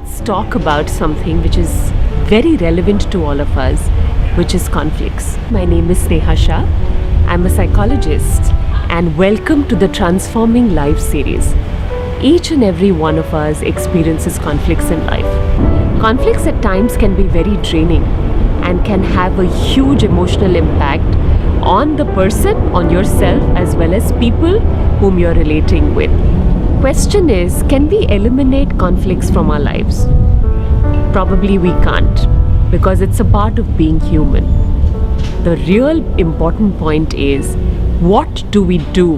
let's talk about something which is very relevant to all of us, which is conflicts. My name is Sneha Shah. I'm a psychologist and welcome to the Transforming Life series. Each and every one of us experiences conflicts in life. Conflicts at times can be very draining and can have a huge emotional impact on the person, on yourself, as well as people whom you're relating with. Question is, can we eliminate conflicts from our lives? Probably we can't, because it's a part of being human. The real important point is, what do we do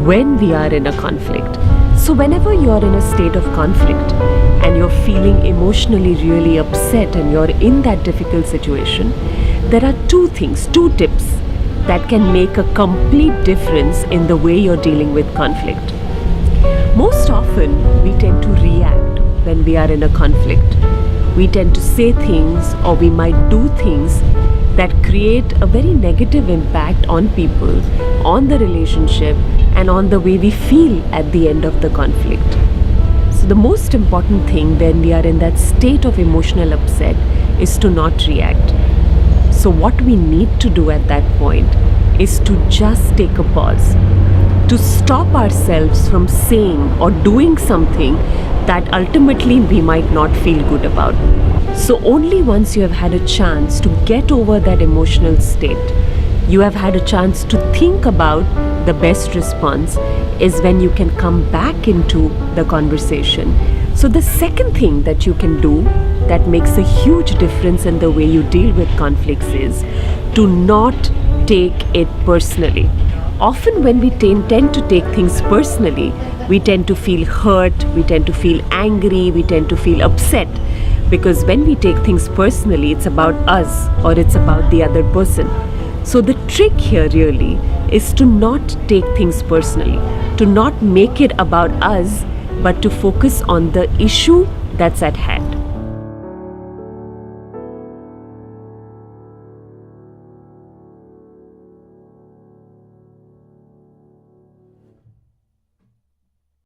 when we are in a conflict? So whenever you're in a state of conflict and you're feeling emotionally really upset and you're in that difficult situation, there are two tips that can make a complete difference in the way you're dealing with conflict. Most often, we tend to react when we are in a conflict. We tend to say things or we might do things that create a very negative impact on people, on the relationship, and on the way we feel at the end of the conflict. So the most important thing when we are in that state of emotional upset is to not react. So what we need to do at that point is to just take a pause, to stop ourselves from saying or doing something that ultimately we might not feel good about. So only once you have had a chance to get over that emotional state, you have had a chance to think about the best response, is when you can come back into the conversation. So the second thing that you can do that makes a huge difference in the way you deal with conflicts is to not take it personally. Often when we tend to take things personally, we tend to feel hurt, we tend to feel angry, we tend to feel upset. Because when we take things personally, it's about us or it's about the other person. So the trick here really is to not take things personally, to not make it about us, but to focus on the issue that's at hand.